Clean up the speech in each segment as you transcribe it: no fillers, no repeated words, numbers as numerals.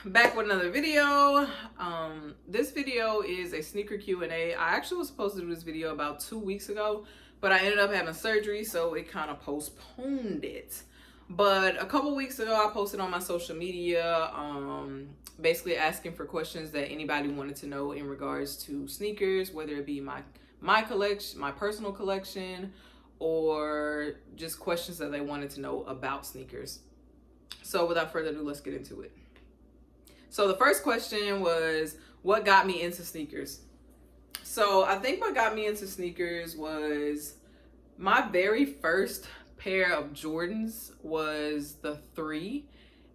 Back with another video. This video is a sneaker Q&A. I actually was supposed to do this video about 2 weeks ago, but I ended up having surgery, so it kind of postponed it. But a couple weeks ago, I posted on my social media, basically asking for questions that anybody wanted to know in regards to sneakers, whether it be my collection, my personal collection, or just questions that they wanted to know about sneakers. So without further ado, let's get into it. So the first question was, what got me into sneakers? So I think what got me into sneakers was my very first pair of Jordans was the 3.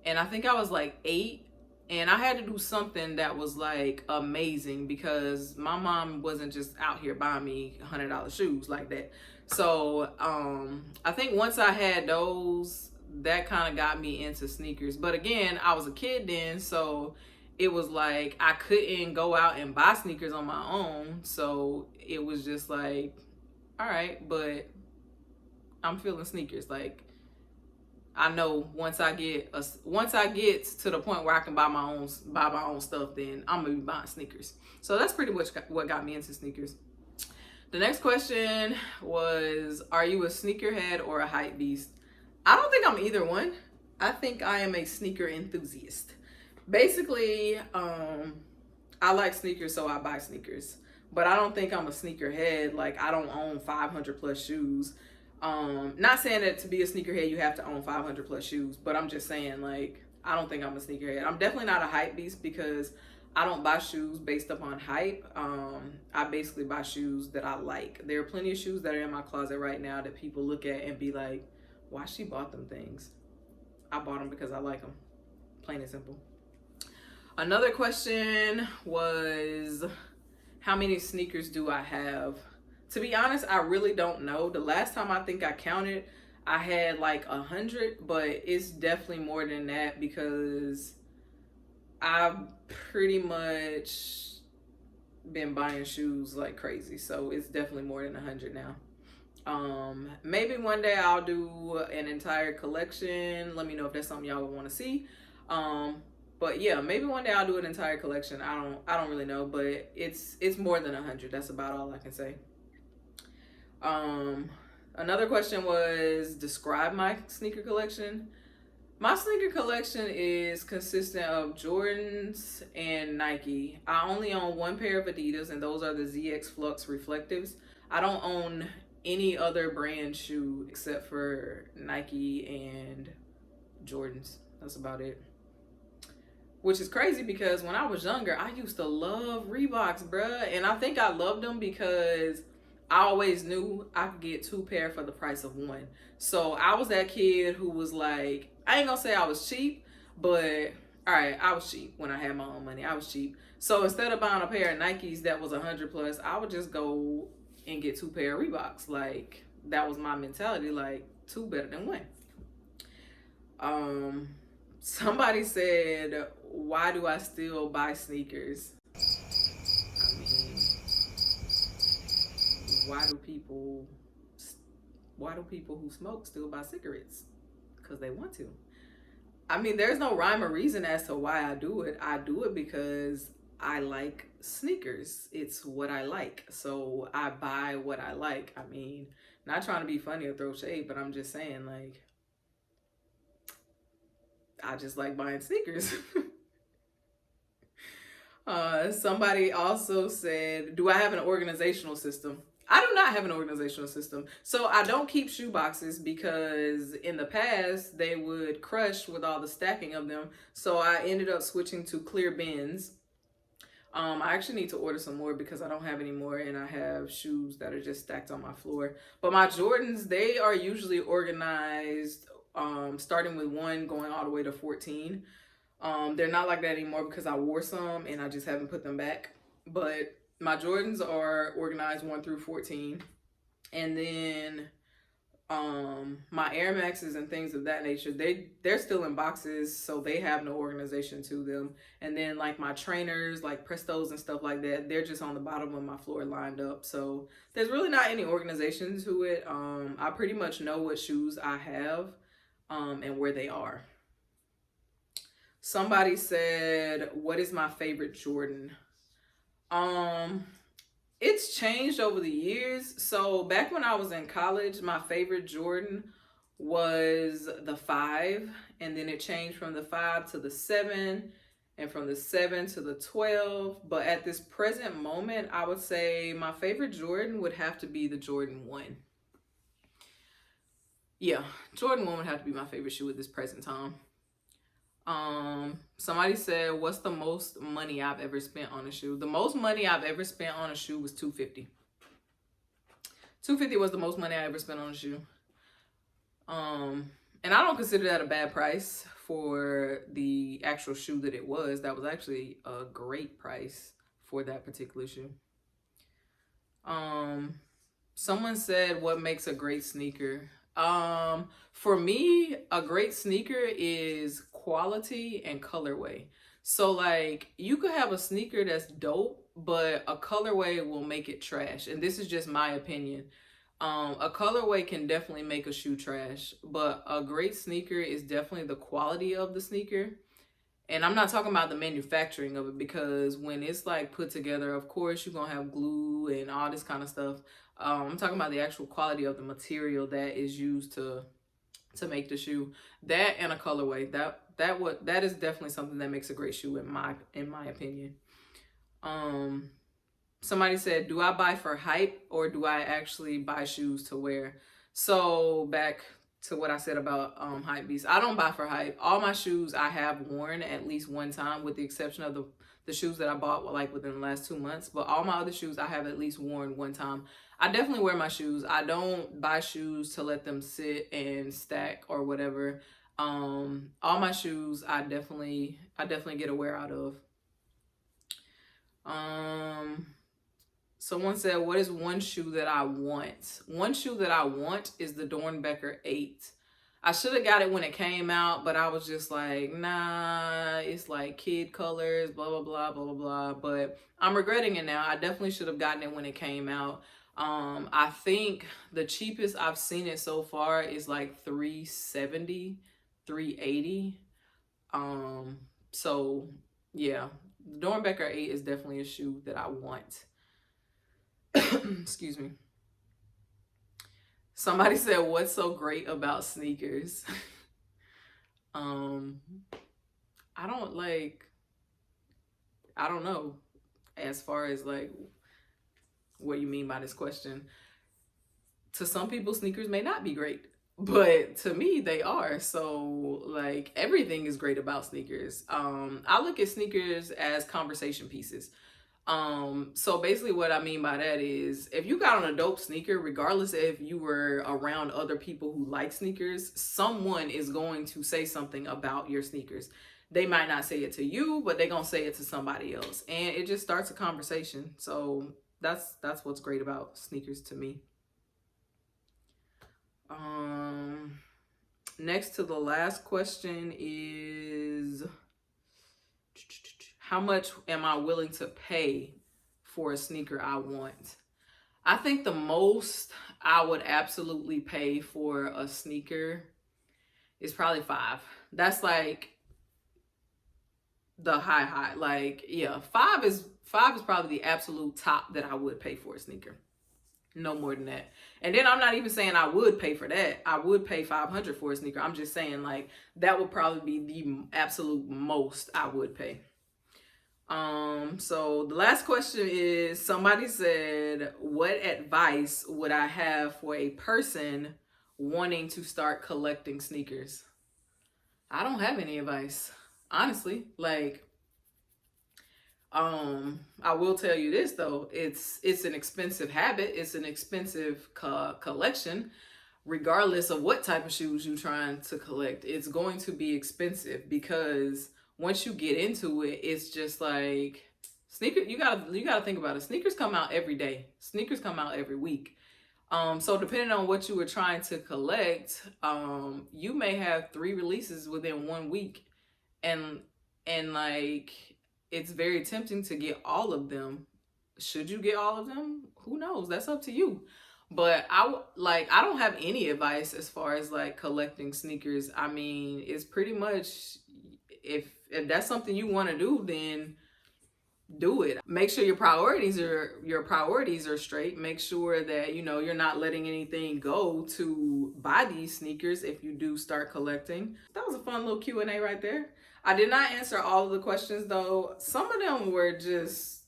And I think I was like 8. And I had to do something that was like amazing because my mom wasn't just out here buying me $100 shoes like that. So I think once I had those, that kind of got me into sneakers. But again, I was a kid then, so it was like I couldn't go out and buy sneakers on my own. So it was just like, all right, but I'm feeling sneakers. Like, I know once I get to the point where I can buy my own stuff, then I'm gonna be buying sneakers. So that's pretty much what got me into sneakers. The next question was, are you a sneakerhead or a hype beast? I don't think I'm either one. I think I am a sneaker enthusiast. Basically, I like sneakers, so I buy sneakers. But I don't think I'm a sneakerhead. Like, I don't own 500 plus shoes. Not saying that to be a sneakerhead, you have to own 500 plus shoes. But I'm just saying, like, I don't think I'm a sneakerhead. I'm definitely not a hype beast because I don't buy shoes based upon hype. I basically buy shoes that I like. There are plenty of shoes that are in my closet right now that people look at and be like, why she bought them things? I bought them because I like them. Plain and simple. Another question was, how many sneakers do I have? To be honest, I really don't know. The last time I think I counted, I had like 100, but it's definitely more than that because I've pretty much been buying shoes like crazy. So it's definitely more than 100 now. Maybe one day I'll do an entire collection. Let me know if that's something y'all would want to see. But yeah, maybe one day I'll do an entire collection. I don't really know, but it's more than 100. That's about all I can say. Another question was, describe my sneaker collection. My sneaker collection is consistent of Jordans and Nike. I only own one pair of Adidas, and those are the ZX Flux Reflectives. I don't own any other brand shoe except for Nike and Jordans. That's about it. Which is crazy because when I was younger, I used to love Reeboks, bruh. And I think I loved them because I always knew I could get 2 pair for the price of 1. So I was that kid who was like, I ain't gonna say I was cheap, but all right, I was cheap when I had my own money. I was cheap. So instead of buying a pair of Nikes that was 100 plus, I would just go and get 2 pair of Reeboks. Like, that was my mentality, like 2 better than 1. Somebody said, why do I still buy sneakers? I mean, why do people who smoke still buy cigarettes? Because they want to. I mean, there's no rhyme or reason as to why I do it. I do it because I like sneakers. It's what I like. So I buy what I like. I mean, not trying to be funny or throw shade, but I'm just saying, like, I just like buying sneakers. Somebody also said, do I have an organizational system? I do not have an organizational system. So I don't keep shoe boxes because in the past they would crush with all the stacking of them. So I ended up switching to clear bins. I actually need to order some more because I don't have any more and I have shoes that are just stacked on my floor. But my Jordans, they are usually organized starting with 1 going all the way to 14. They're not like that anymore because I wore some and I just haven't put them back. But my Jordans are organized 1 through 14. And then my Air Maxes and things of that nature, they're still in boxes, so they have no organization to them. And then like my trainers, like Prestos and stuff like that, they're just on the bottom of my floor lined up. So there's really not any organization to it. I pretty much know what shoes I have and where they are. Somebody said, what is my favorite Jordan? Um, it's changed over the years. So back when I was in college, my favorite Jordan was the 5, and then it changed from the 5 to the 7, and from the 7 to the 12. But at this present moment, I would say my favorite Jordan would have to be the Jordan 1. Yeah, Jordan 1 would have to be my favorite shoe at this present time. Somebody said, what's the most money I've ever spent on a shoe? The most money I've ever spent on a shoe was $250. $250 was the most money I ever spent on a shoe. And I don't consider that a bad price for the actual shoe that it was. That was actually a great price for that particular shoe. Someone said, what makes a great sneaker? For me, a great sneaker is quality and colorway. So like, you could have a sneaker that's dope, but a colorway will make it trash. And this is just my opinion. A colorway can definitely make a shoe trash, but a great sneaker is definitely the quality of the sneaker. And I'm not talking about the manufacturing of it, because when it's like put together, of course, you're going to have glue and all this kind of stuff. I'm talking about the actual quality of the material that is used to make the shoe. That and a colorway. That is definitely something that makes a great shoe in my opinion. Somebody said, do I buy for hype or do I actually buy shoes to wear? So back to what I said about hype beast. I don't buy for hype. All my shoes I have worn at least one time, with the exception of the shoes that I bought like within the last 2 months. But all my other shoes I have at least worn one time. I definitely wear my shoes. I don't buy shoes to let them sit and stack or whatever. All my shoes I definitely get a wear out of. Someone said, what is one shoe that I want? One shoe that I want is the Dornbecker 8. I should have got it when it came out, but I was just like, nah, it's like kid colors, blah, blah, blah, blah, blah, blah. But I'm regretting it now. I definitely should have gotten it when it came out. I think the cheapest I've seen it so far is like $370, $380. So yeah, the Dornbecker 8 is definitely a shoe that I want. Excuse me. Somebody said, what's so great about sneakers? I don't know, as far as like what you mean by this question. To some people, sneakers may not be great, but to me they are. So like, everything is great about sneakers. I look at sneakers as conversation pieces. So basically what I mean by that is, if you got on a dope sneaker, regardless if you were around other people who like sneakers, someone is going to say something about your sneakers. They might not say it to you, but they're going to say it to somebody else. And it just starts a conversation. So that's what's great about sneakers to me. Next to the last question is, how much am I willing to pay for a sneaker I want? I think the most I would absolutely pay for a sneaker is probably $5. That's like the high. Like, yeah, $5 is probably the absolute top that I would pay for a sneaker. No more than that. And then I'm not even saying I would pay for that. I would pay $500 for a sneaker. I'm just saying, like, that would probably be the absolute most I would pay. So the last question is, somebody said, what advice would I have for a person wanting to start collecting sneakers? I don't have any advice, honestly. Like, I will tell you this though, it's an expensive habit. It's an expensive collection. Regardless of what type of shoes you're trying to collect, it's going to be expensive, because once you get into it, it's just like sneakers. You gotta think about it. Sneakers come out every day. Sneakers come out every week. So depending on what you were trying to collect, you may have 3 releases within 1 week, and like, it's very tempting to get all of them. Should you get all of them? Who knows? That's up to you. But I don't have any advice as far as like collecting sneakers. I mean, it's pretty much, if that's something you want to do, then do it. Make sure your priorities are straight. Make sure that you're not letting anything go to buy these sneakers if you do start collecting. That was a fun little Q&A right there. I did not answer all of the questions though. Some of them were just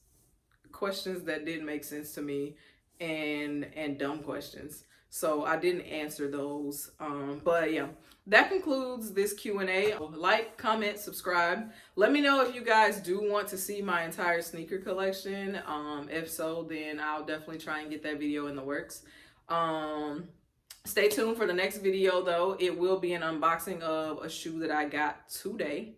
questions that didn't make sense to me, and dumb questions, so I didn't answer those. But yeah, that concludes this Q&A. Like, comment, subscribe. Let me know if you guys do want to see my entire sneaker collection. If so, then I'll definitely try and get that video in the works. Stay tuned for the next video though. It will be an unboxing of a shoe that I got today.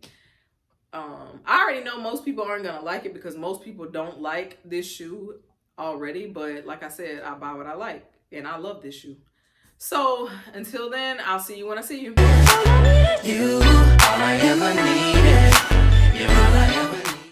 I already know most people aren't gonna like it because most people don't like this shoe already, but like I said, I buy what I like and I love this shoe. So until then, I'll see you when I see you.